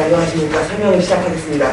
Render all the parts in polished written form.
안녕하십니까. 설명을 시작하겠습니다.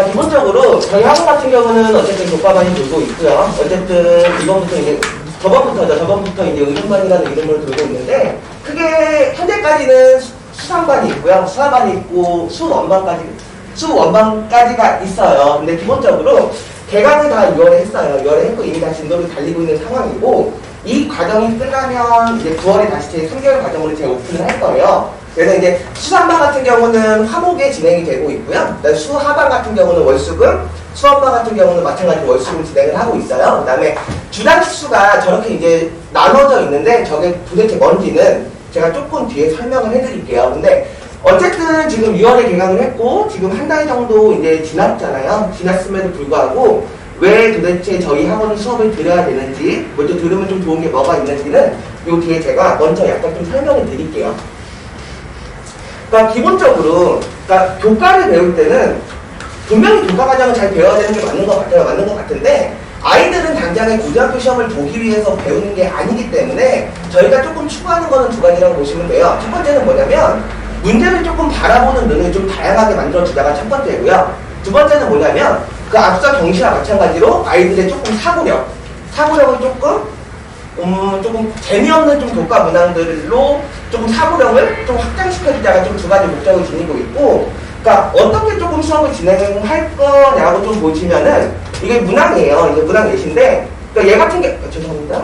기본적으로 저희 학원 같은 경우는 어쨌든 교과반이 돌고 있고요. 어쨌든 이번부터 이제 저번부터 이제 의문반이라는 이름을 들고 있는데 크게 현재까지는 수상반이 있고요. 수사반이 있고 수원반까지가 있어요. 근데 기본적으로 개강을 다 6월에 했어요. 6월에 했고 이미 다 진도를 달리고 있는 상황이고 이 과정이 끝나면 이제 9월에 다시 제 3개월 과정으로 재오픈을 할 거예요. 그래서 이제 수상반 같은 경우는 화목에 진행이 되고 있고요. 그다음에 수하반 같은 경우는 월수금, 수업반 같은 경우는 마찬가지로 월수금 진행을 하고 있어요. 그다음에 주당 시수가 저렇게 이제 나눠져 있는데 저게 도대체 뭔지는 제가 조금 뒤에 설명을 해드릴게요. 근데 어쨌든 지금 6월에 개강을 했고 지금 한 달 정도 이제 지났잖아요. 지났음에도 불구하고 왜 도대체 저희 학원은 수업을 들어야 되는지, 먼저 들으면 좀 좋은 게 뭐가 있는지는 요 뒤에 제가 먼저 약간 좀 설명을 드릴게요. 그러니까 기본적으로 교과를 배울 때는 분명히 교과 과정을 잘 배워야 되는 게 맞는 것 같은데 아이들은 당장에 고등학교 시험을 보기 위해서 배우는 게 아니기 때문에 저희가 조금 추구하는 거는 두 가지라고 보시면 돼요. 첫 번째는 뭐냐면 문제를 조금 바라보는 눈을 좀 다양하게 만들어주다가 첫 번째고요. 두 번째는 뭐냐면 그 앞서 경시와 마찬가지로 아이들의 조금 사고력을 조금 재미없는 좀 교과 문항들로 조금 사고력을 좀 확장시켜주다가 좀 두 가지 목적을 지니고 있고, 그러니까 어떻게 조금 수업을 진행할 거냐고 좀 보시면은 이게 문항이에요. 이게 문항 예시인데, 그러니까 얘 같은 죄송합니다.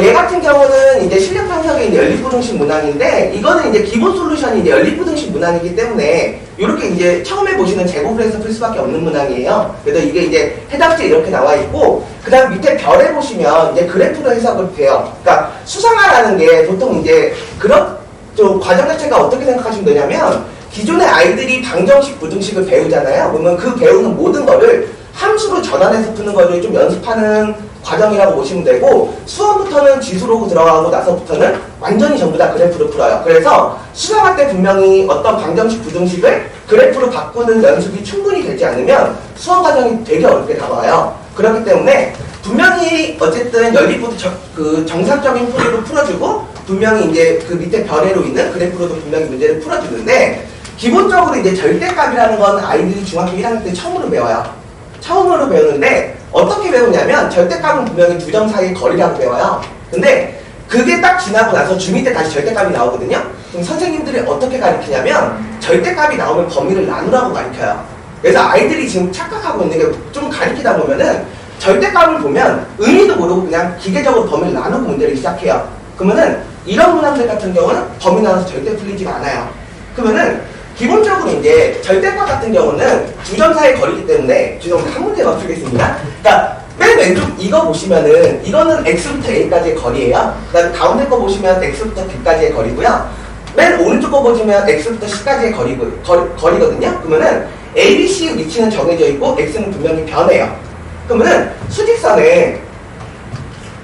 얘 같은 경우는 이제 실력 분석의 이제 연립부등식 문항인데, 이거는 이제 기본 솔루션이 이제 연립부등식 문항이기 때문에, 이렇게 이제 처음에 보시는 제곱을 해서 풀 수밖에 없는 문항이에요. 그래서 이게 이제 해답지에 이렇게 나와 있고, 그 다음 밑에 별에 보시면 이제 그래프로 해석을 돼요. 그러니까 수상화라는 게 보통 이제 그런 좀 과정 자체가 어떻게 생각하시면 되냐면, 기존의 아이들이 방정식, 부등식을 배우잖아요. 그러면 그 배우는 모든 거를 함수로 전환해서 푸는 거를 좀 연습하는 과정이라고 보시면 되고, 수험부터는 지수로 들어가고 나서부터는 완전히 전부 다 그래프로 풀어요. 그래서 수상할 때 분명히 어떤 방정식, 부등식을 그래프로 바꾸는 연습이 충분히 되지 않으면 수험 과정이 되게 어렵게 다가와요. 그렇기 때문에 분명히 어쨌든 그 정상적인 풀이로 풀어주고, 분명히 이제 그 밑에 별애로 있는 그래프로도 분명히 문제를 풀어주는데, 기본적으로 이제 절대값이라는 건 아이들이 중학교 1학년 때 처음으로 배워요. 처음으로 배우는데 어떻게 배우냐면 절대값은 분명히 두 점 사이의 거리라고 배워요. 근데 그게 딱 지나고 나서 중2 때 다시 절대값이 나오거든요. 그럼 선생님들이 어떻게 가르치냐면 절대값이 나오면 범위를 나누라고 가르쳐요. 그래서 아이들이 지금 착각하고 있는 게 좀 가르치다 보면은 절대값을 보면 의미도 모르고 그냥 기계적으로 범위를 나누고 문제를 시작해요. 그러면은 이런 문항들 같은 경우는 범위 나눠서 절대 풀리지가 않아요. 그러면은 기본적으로 이제 절대값 같은 경우는 두 점 사이의 거리이기 때문에 한 문제만 풀겠습니다. 그러니까 맨 왼쪽 이거 보시면은 이거는 x부터 a까지의 거리예요. 그다음에 가운데 거 보시면 x부터 b까지의 거리고요. 맨 오른쪽 거 보시면 x부터 c까지의 거리거든요. 그러면은 a, b, c 위치는 정해져 있고 x는 분명히 변해요. 그러면은 수직선에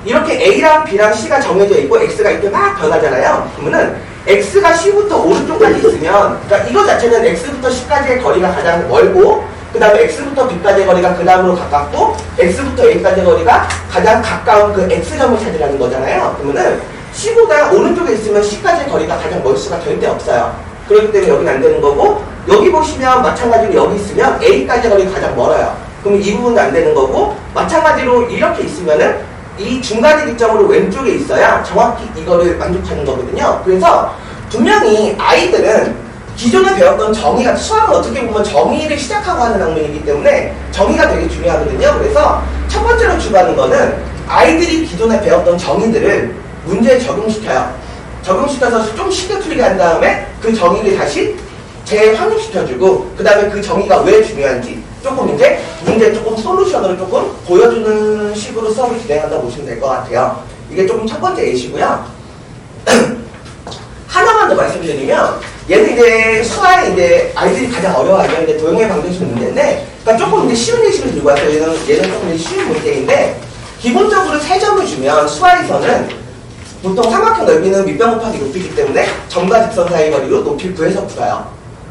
이렇게 a랑 b랑 c가 정해져 있고 x가 이렇게 막 변하잖아요. 그러면은 x가 c부터 오른쪽까지 있으면, 그러니까 이거 자체는 x부터 c까지의 거리가 가장 멀고, 그 다음에 x부터 b까지의 거리가 그 다음으로 가깝고, x부터 a까지의 거리가 가장 가까운 그 x점을 찾으라는 거잖아요. 그러면은 c보다 오른쪽에 있으면 c까지의 거리가 가장 멀 수가 절대 없어요. 그렇기 때문에 여기는 안 되는 거고, 여기 보시면 마찬가지로 여기 있으면 a까지의 거리가 가장 멀어요. 그러면 이 부분도 안 되는 거고, 마찬가지로 이렇게 있으면은 이 중간의 기점으로 왼쪽에 있어야 정확히 이거를 만족하는 거거든요. 그래서 분명히 아이들은 기존에 배웠던 정의가, 수학은 어떻게 보면 정의를 시작하고 하는 학문이기 때문에 정의가 되게 중요하거든요. 그래서 첫 번째로 주구하는 거는 아이들이 기존에 배웠던 정의들을 문제에 적용시켜요. 적용시켜서 좀 쉽게 풀리게 한 다음에 그 정의를 다시 재확립시켜주고, 그 다음에 그 정의가 왜 중요한지 조금 이제 문제 조금 솔루션으로 조금 보여주는 식으로 수업을 진행한다고 보시면 될 것 같아요. 이게 조금 첫 번째 예시고요. 하나만 더 말씀드리면, 얘는 이제 수화에 이제 아이들이 가장 어려워하는 이제 도형의 방정식 문제인데, 그러니까 조금 이제 쉬운 예시를 들고 왔어요. 얘는 조금 이제 쉬운 문제인데, 기본적으로 3점을 주면 수화에서는 보통 삼각형 넓이는 밑변 곱하기 높이기 때문에 점과 직선 사이 거리로 높이를 구해서 풀어요.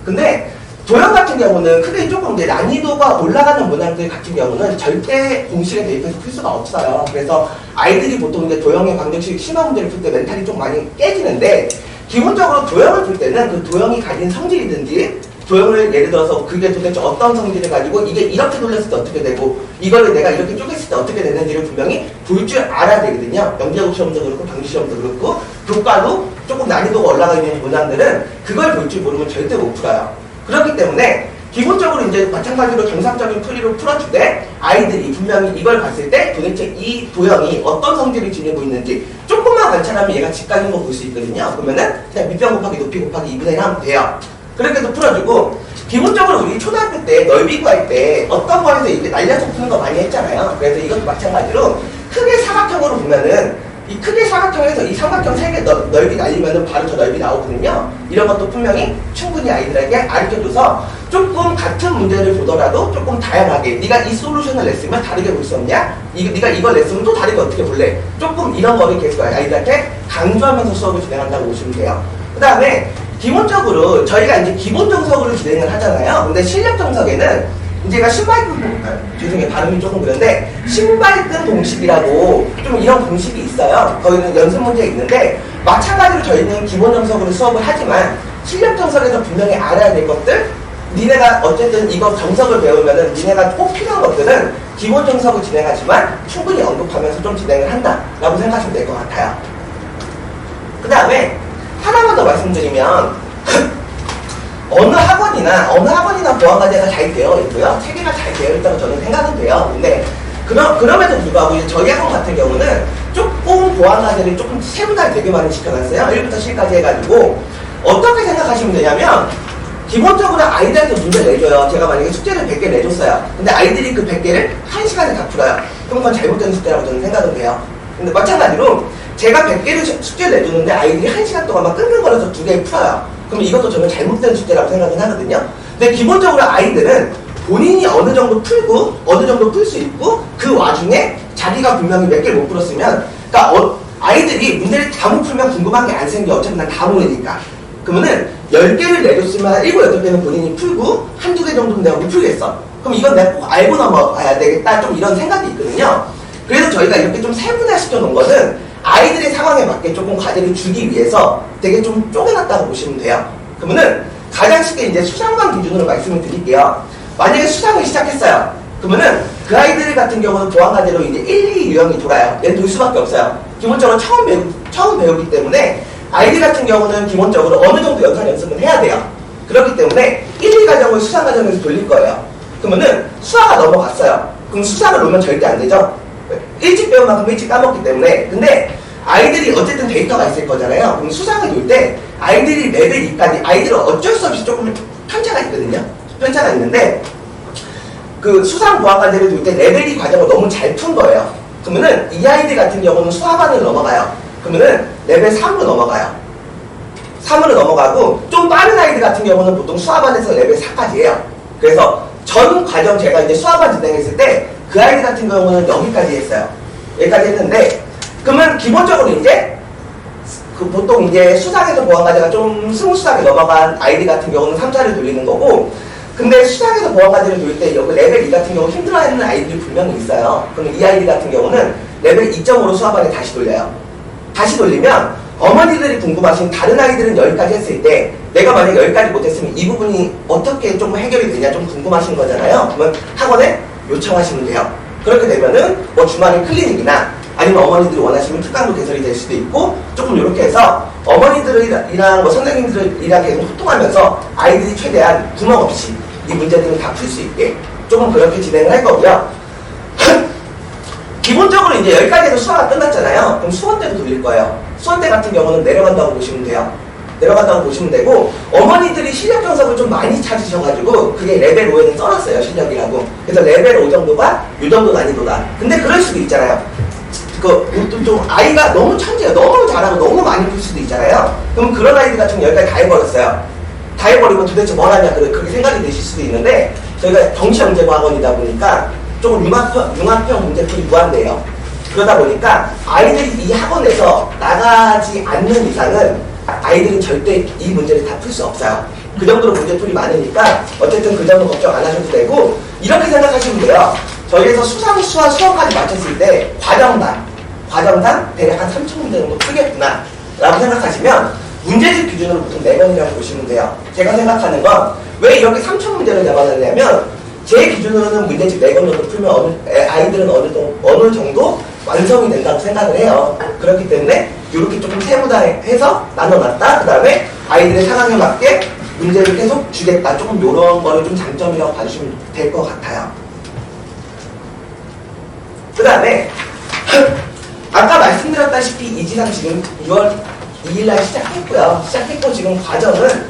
근데 도형 같은 경우는 크게 조금 이제 난이도가 올라가는 문항들 같은 경우는 절대 공식에 대입해서 풀 수가 없어요. 그래서 아이들이 보통 이제 도형의 방정식 심화 문제를 풀 때 멘탈이 좀 많이 깨지는데, 기본적으로 도형을 볼 때는 그 도형이 가진 성질이든지 도형을 예를 들어서 그게 도대체 어떤 성질을 가지고 이게 이렇게 돌렸을 때 어떻게 되고 이거를 내가 이렇게 쪼갰을 때 어떻게 되는지를 분명히 볼 줄 알아야 되거든요. 영재국 시험도 그렇고 방지 시험도 그렇고 교과도 조금 난이도가 올라가 있는 문항들은 그걸 볼 줄 모르면 절대 못 풀어요. 그렇기 때문에 기본적으로 이제 마찬가지로 정상적인 풀이로 풀어주되 아이들이 분명히 이걸 봤을 때 도대체 이 도형이 어떤 성질을 지니고 있는지 조금만 관찰하면 얘가 집 가는 거 볼 수 있거든요. 그러면은 그냥 밑변 곱하기 높이 곱하기 2분의 1 하면 돼요. 그렇게 해서 풀어주고 기본적으로 우리 초등학교 때 넓이 구할 때 어떤 거에서 이게 날려서 푸는 거 많이 했잖아요. 그래서 이것도 마찬가지로 크게 사각형으로 보면은 이 크게 사각형에서 이 삼각형 3개 넓이 날리면은 바로 저 넓이 나오거든요. 이런 것도 분명히 충분히 아이들에게 가르쳐줘서 조금 같은 문제를 보더라도 조금 다양하게 네가 이 솔루션을 냈으면 다르게 볼 수 없냐? 네가 이걸 냈으면 또 다르게 어떻게 볼래? 조금 이런 거를 계속 아이들한테 강조하면서 수업을 진행한다고 보시면 돼요. 그 다음에 기본적으로 저희가 이제 기본 정석으로 진행을 하잖아요. 근데 실력 정석에는 이제가 신발끈, 죄송해요. 발음이 조금 그런데 신발끈 공식이라고 좀 이런 공식이 있어요. 거기는 연습 문제 있는데 마찬가지로 저희는 기본 정석으로 수업을 하지만 실력 정석에서 분명히 알아야 될 것들 니네가 어쨌든 이거 정석을 배우면은 니네가 꼭 필요한 것들은 기본 정석을 진행하지만 충분히 언급하면서 좀 진행을 한다라고 생각하시면 될 것 같아요. 그 다음에 하나만 더 말씀드리면 어느 학원이나 보안과제가 잘 되어 있고요. 체계가 잘 되어 있다고 저는 생각은 돼요. 근데 그럼에도 불구하고 이제 저희 학원 같은 경우는 조금 보안과제를 조금 세분화를 되게 많이 시켜놨어요. 1부터 10까지 해가지고 어떻게 생각하시면 되냐면 기본적으로 아이들한테 문제를 내줘요. 제가 만약에 숙제를 100개 내줬어요. 근데 아이들이 그 100개를 1시간에 다 풀어요. 그럼 그건 잘못된 숙제라고 저는 생각은 돼요. 근데 마찬가지로 제가 100개를 숙제를 내줬는데 아이들이 1시간 동안 끙끙거려서 2개 풀어요. 그럼 이것도 저는 잘못된 숙제라고 생각은 하거든요. 근데 기본적으로 아이들은 본인이 어느 정도 풀고 어느 정도 풀 수 있고 그 와중에 자기가 분명히 몇 개를 못 풀었으면 그러니까 아이들이 문제를 다 못 풀면 궁금한 게 안 생겨. 어차피 난 다 모르니까. 그러면은 10개를 내줬으면 7, 8개는 본인이 풀고 한두 개 정도는 내가 못 풀겠어. 그럼 이건 내가 꼭 알고 넘어가야 되겠다. 좀 이런 생각이 있거든요. 그래서 저희가 이렇게 좀 세분화시켜 놓은 것은 아이들의 상황에 맞게 조금 과제를 주기 위해서 되게 좀 쪼개놨다고 보시면 돼요. 그러면은 가장 쉽게 이제 수상만 기준으로 말씀을 드릴게요. 만약에 수상을 시작했어요. 그러면은 그 아이들 같은 경우는 보안과제로 이제 1, 2 유형이 돌아요. 얘는 돌 수밖에 없어요. 기본적으로 처음 배우기 때문에 아이들 같은 경우는 기본적으로 어느 정도 연습은 해야 돼요. 그렇기 때문에 1, 2과정을 수상과정에서 돌릴 거예요. 그러면은 수화가 넘어갔어요. 그럼 수상을 놓으면 절대 안 되죠. 일찍 배운 만큼 일찍 까먹기 때문에. 근데 아이들이 어쨌든 데이터가 있을 거잖아요. 그럼 수상을 놓을 때 아이들이 레벨 2까지 아이들은 어쩔 수 없이 조금 편차가 있거든요. 편차가 있는데 그 수상 보안과제를 놓을 때 레벨 2 과정을 너무 잘 푼 거예요. 그러면은 이 아이들 같은 경우는 수화반을 넘어가요. 그러면은 레벨 3으로 넘어가요. 3으로 넘어가고 좀 빠른 아이들 같은 경우는 보통 수화반에서 레벨 4까지 해요. 그래서 전 과정 제가 이제 수화반 진행했을 때 그 아이들 같은 경우는 여기까지 했어요. 여기까지 했는데 그러면 기본적으로 이제 그 보통 이제 수상에서 보안과제가 좀 스무스하게 넘어간 아이들 같은 경우는 3차를 돌리는 거고 근데 수상에서 보안과제를 돌릴 때 여기 레벨 2 같은 경우 힘들어하는 아이들이 분명히 있어요. 그럼 이 아이들 같은 경우는 레벨 2.5로 수화반에 다시 돌려요. 다시 돌리면 어머니들이 궁금하신 다른 아이들은 여기까지 했을 때 내가 만약에 여기까지 못했으면 이 부분이 어떻게 좀 해결이 되냐 좀 궁금하신 거잖아요. 그러면 학원에 요청하시면 돼요. 그렇게 되면은 뭐 주말에 클리닉이나 아니면 어머니들이 원하시면 특강도 개설이 될 수도 있고 조금 이렇게 해서 어머니들이랑 뭐 선생님들이랑 계속 소통하면서 아이들이 최대한 구멍 없이 이 문제들을 다 풀 수 있게 조금 그렇게 진행을 할 거고요. 기본적으로 이제 여기까지 해서 수화가 끝났잖아요. 그럼 수원 때도 돌릴 거예요. 수원 때 같은 경우는 내려간다고 보시면 돼요. 내려간다고 보시면 되고 어머니들이 실력 정석을 좀 많이 찾으셔가지고 그게 레벨 5에는 써놨어요. 실력이라고. 그래서 레벨 5 정도가 이 정도 난이도다. 근데 그럴 수도 있잖아요. 좀 아이가 너무 천재예요. 너무 잘하고 너무 많이 풀 수도 있잖아요. 그럼 그런 아이들 같은 경우 여기까지 다 해버렸어요. 다 해버리면 도대체 뭘 하냐 그렇게 생각이 드실 수도 있는데 저희가 정시영재고 학원이다 보니까 조금 융합형 문제풀이 무한대예요. 그러다 보니까 아이들이 이 학원에서 나가지 않는 이상은 아이들은 절대 이 문제를 다 풀 수 없어요. 그 정도로 문제풀이 많으니까 어쨌든 그 점은 걱정 안 하셔도 되고 이렇게 생각하시면 돼요. 저희에서 수상, 수화, 수업까지 마쳤을 때 과정당 대략 한 3,000문제 정도 풀겠구나 라고 생각하시면 문제집 기준으로 보통 4번이라고 보시면 돼요. 제가 생각하는 건 왜 이렇게 3천 문제를 잡아놨냐면 제 기준으로는 문제집 4권 정도 풀면 아이들은 어느 정도 완성이 된다고 생각을 해요. 그렇기 때문에 이렇게 조금 세분화해서 나눠놨다. 그 다음에 아이들의 상황에 맞게 문제를 계속 주겠다. 조금 이런 거를 좀 장점이라고 봐주시면 될 것 같아요. 그 다음에 아까 말씀드렸다시피 이지상 지금 6월 2일날 시작했고요. 시작했고 지금 과정은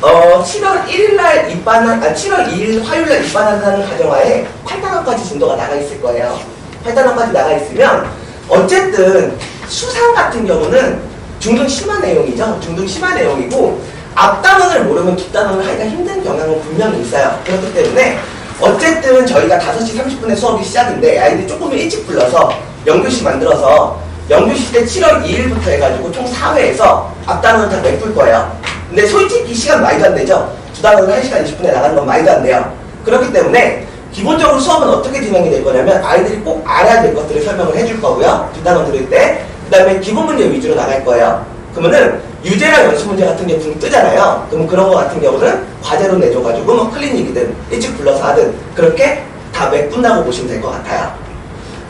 7월 1일날 7월 2일 화요일날 입반한다는 가정하에 8단원까지 진도가 나가 있을 거예요. 8단원까지 나가 있으면 어쨌든 수상 같은 경우는 중등 심화 내용이죠. 중등 심화 내용이고 앞단원을 모르면 뒷단원을 하기가 힘든 경향은 분명히 있어요. 그렇기 때문에 어쨌든 저희가 5시 30분에 수업이 시작인데 아이들이 조금 일찍 불러서 연교시 만들어서 연교시 때 7월 2일부터 해가지고 총 4회에서 앞단원을 다 메꿀 거예요. 근데 솔직히 시간 말도 안 되죠. 두 단원을 1시간 20분에 나가는 건 말도 안 돼요. 그렇기 때문에 기본적으로 수업은 어떻게 진행이 될 거냐면 아이들이 꼭 알아야 될 것들을 설명을 해줄 거고요. 두 단원 들을 때. 그 다음에 기본 문제 위주로 나갈 거예요. 그러면은 유제랑 연습 문제 같은 게 붕 뜨잖아요. 그럼 그런 거 같은 경우는 과제로 내줘가지고 뭐 클리닉이든 일찍 불러서 하든 그렇게 다 메꾼다고 보시면 될 것 같아요.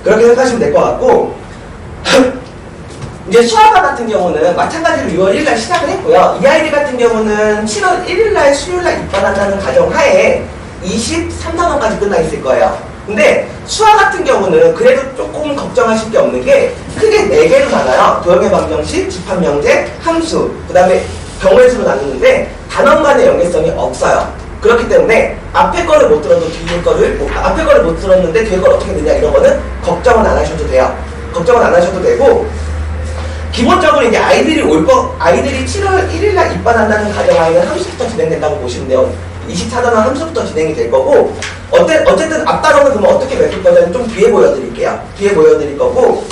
그렇게 생각하시면 될 것 같고 이제 수학과 같은 경우는 마찬가지로 6월 1일 날 시작을 했고요. 이 아이들 같은 경우는 7월 1일 날 수요일 날 입반한다는 가정 하에 23단원까지 끝나 있을 거예요. 근데 수학 같은 경우는 그래도 조금 걱정하실 게 없는 게 크게 4개로 나눠요. 도형의 방정식, 집합명제, 함수, 그 다음에 병렬수로 나누는데 단원 간의 연계성이 없어요. 그렇기 때문에 앞에 거를 못 들어도 뒤에 거를 앞에 거를 못 들었는데 뒤에 걸 어떻게 되냐 이런 거는 걱정은 안 하셔도 돼요. 걱정은 안 하셔도 되고 기본적으로 이제 아이들이 7월 1일 날 입반한다는 가정하에는 함수부터 진행된다고 보시면 돼요. 24단원 함수부터 진행이 될 거고 어쨌든 앞단원은 그러면 어떻게 메꿀 거냐면 좀 뒤에 보여드릴게요. 뒤에 보여드릴 거고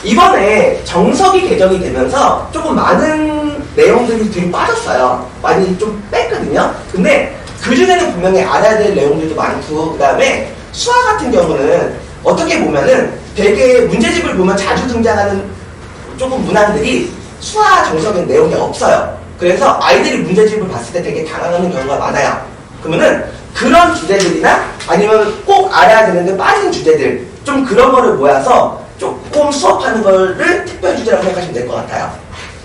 이번에 정석이 개정이 되면서 조금 많은 내용들이 뒤로 빠졌어요. 많이 좀 뺐거든요. 근데 그중에는 분명히 알아야 될 내용들도 많고 그 다음에 수학 같은 경우는 어떻게 보면은 되게 문제집을 보면 자주 등장하는 조금 문항들이 수학 정석의 내용이 없어요. 그래서 아이들이 문제집을 봤을 때 되게 당황하는 경우가 많아요. 그러면은 그런 주제들이나 아니면 꼭 알아야 되는데 빠진 주제들 좀 그런 거를 모아서 조금 수업하는 거를 특별 주제라고 생각하시면 될 것 같아요.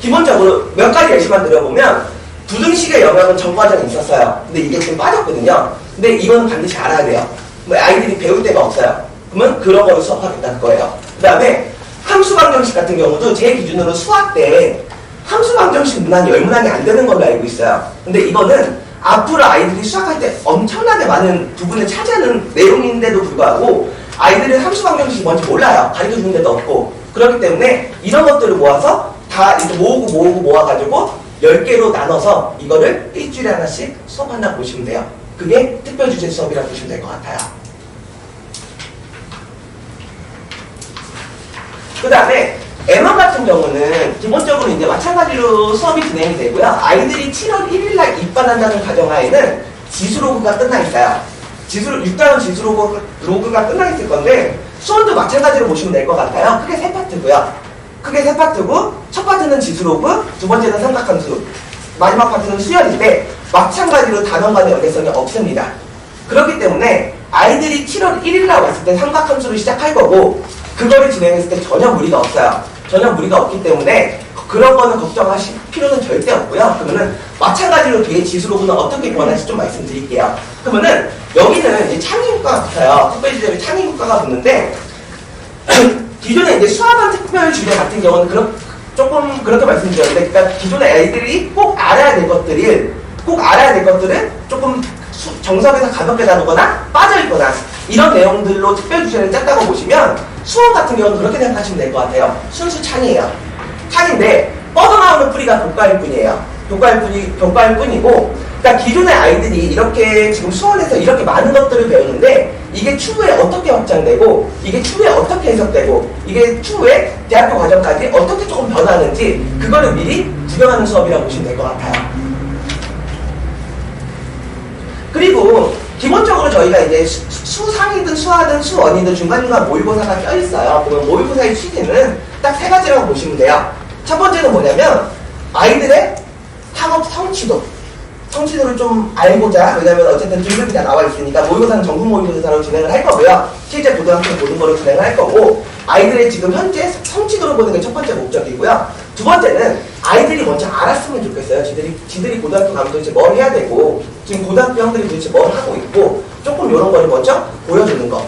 기본적으로 몇 가지 예시만 드려보면 부등식의 영역은 전 과정에 있었어요. 근데 이게 좀 빠졌거든요. 근데 이건 반드시 알아야 돼요. 뭐 아이들이 배울 데가 없어요. 그러면 그런 거를 수업하겠다는 거예요. 그 다음에 함수 방정식 같은 경우도 제 기준으로 수학 때 함수 방정식 문항이 10문항이 안 되는 걸로 알고 있어요. 근데 이거는 앞으로 아이들이 수학할 때 엄청나게 많은 부분을 차지하는 내용인데도 불구하고 아이들은 함수 방정식이 뭔지 몰라요. 가르쳐주는 데도 없고. 그렇기 때문에 이런 것들을 모아서 다 이렇게 모아가지고 10개로 나눠서 이거를 일주일에 하나씩 수업한다고 보시면 돼요. 그게 특별주제 수업이라고 보시면 될 것 같아요. 그 다음에 M1 같은 경우는 기본적으로 이제 마찬가지로 수업이 진행이 되고요. 아이들이 7월 1일날 입반한다는 가정하에는 지수로그가 끝나 있어요. 6단원 지수로그가 끝나 있을 건데 수원도 마찬가지로 보시면 될 것 같아요. 크게 3파트고요. 크게 3파트고 첫 파트는 지수로그, 두 번째는 삼각함수, 마지막 파트는 수열인데 마찬가지로 단원 간의 연계성이 없습니다. 그렇기 때문에 아이들이 7월 1일날 왔을 때 삼각함수를 시작할 거고 그거를 진행했을 때 전혀 무리가 없어요. 전혀 무리가 없기 때문에 그런 거는 걱정하실 필요는 절대 없고요. 그러면은 마찬가지로 뒤에 지수로그는 어떻게 변할지 좀 말씀드릴게요. 그러면은 여기는 이제 창의국가가 붙어요. 특별주제로 창의국가가 붙는데 기존에 이제 수학원 특별주제 같은 경우는 조금 그렇게 말씀드렸는데, 그러니까 기존에 애들이 꼭 알아야 될 것들을 조금 정석에서 가볍게 다루거나 빠져있거나 이런 내용들로 특별주제를 짰다고 보시면 수원 같은 경우는 그렇게 생각하시면 될 것 같아요. 순수 창이에요. 창인데 뻗어나오는 뿌리가 교과일 뿐이에요. 교과일 뿐이고, 그러니까 기존의 아이들이 이렇게 지금 수원에서 이렇게 많은 것들을 배우는데 이게 추후에 어떻게 확장되고 이게 추후에 어떻게 해석되고 이게 추후에 대학교 과정까지 어떻게 조금 변하는지 그거를 미리 구경하는 수업이라고 보시면 될 것 같아요. 그리고 기본적으로 저희가 이제 수상이든 수하든 수원이든 중간중간 모의고사가 껴있어요. 그러면 모의고사의 취지는 딱 3가지라고 보시면 돼요. 첫 번째는 뭐냐면 아이들의 학업 성취도를 좀 알고자, 왜냐면 어쨌든 등급이 다 나와 있으니까 모의고사는 전국 모의고사로 진행을 할 거고요. 실제 고등학교 모든 거로 진행을 할 거고, 아이들의 지금 현재 성취도를 보는 게 첫 번째 목적이고요. 두 번째는 아이들이 먼저 알았으면 좋겠어요. 지들이 고등학교 가면 도대체 뭘 해야 되고, 지금 고등학교 형들이 도대체 뭘 하고 있고, 조금 이런 거를 먼저 보여주는 거.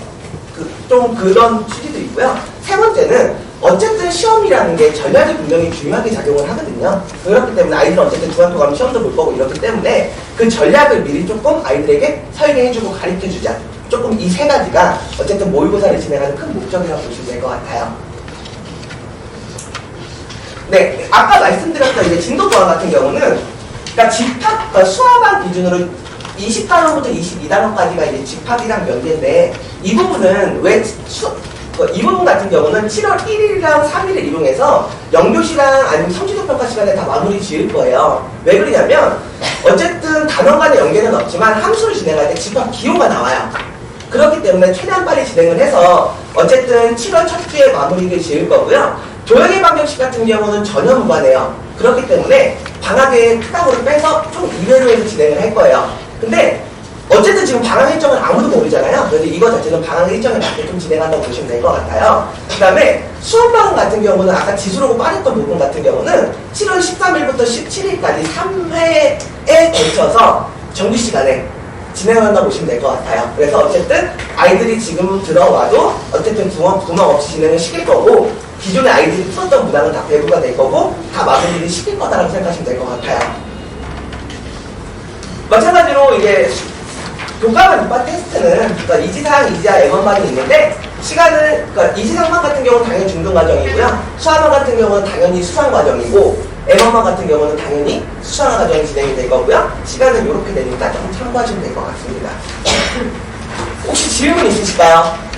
좀 그런 취지도 있고요. 세 번째는 어쨌든 시험이라는 게 전략이 분명히 중요하게 작용을 하거든요. 그렇기 때문에 아이들은 어쨌든 중학교 가면 시험도 볼 거고 이렇기 때문에 그 전략을 미리 조금 아이들에게 설계해주고 가르쳐주자. 조금 이 세 가지가 어쨌든 모의고사를 진행하는 큰 목적이라고 보시면 될 것 같아요. 네, 아까 말씀드렸던 이제 진도 보완 같은 경우는 그러니까 수화반 기준으로 20단원부터 22단원까지가 이제 집합이랑 연계인데 이 부분은 이 부분 같은 경우는 7월 1일이랑 3일을 이용해서 영교시랑 아니면 성취도평가 시간에 다 마무리 지을 거예요. 왜 그러냐면 어쨌든 단원 간의 연계는 없지만 함수를 진행할 때 집합 기호가 나와요. 그렇기 때문에 최대한 빨리 진행을 해서 어쨌든 7월 첫 주에 마무리를 지을 거고요. 조영의 방정식 같은 경우는 전혀 무관해요. 그렇기 때문에 방학에 특강으로 빼서 좀 이외로 해서 진행을 할 거예요. 근데 어쨌든 지금 방학 일정은 아무도 모르잖아요. 그래서 이거 자체는 방학 일정에 맞게 좀 진행한다고 보시면 될 것 같아요. 그 다음에 수험방학 같은 경우는 아까 지수로고 빠졌던 부분 같은 경우는 7월 13일부터 17일까지 3회에 걸쳐서 정규 시간에 진행한다고 보시면 될 것 같아요. 그래서 어쨌든 아이들이 지금 들어와도 어쨌든 구멍 없이 진행을 시킬 거고, 기존에 아이들이 풀었던 문항은 다 배부가 될 거고 다 마무리를 시킬 거다라고 생각하시면 될 것 같아요. 마찬가지로 이제 교과반 입학 테스트는 그러니까 이지상, 이지하, M1반이 있는데 시간을 그러니까 이지상반 같은 경우는 당연히 중등 과정이고요. 수학반 같은 경우는 당연히 수상 과정이고 M1반 같은 경우는 당연히 수상 과정이 진행이 될 거고요. 시간은 이렇게 되니까 좀 참고하시면 될 것 같습니다. 혹시 질문 있으실까요?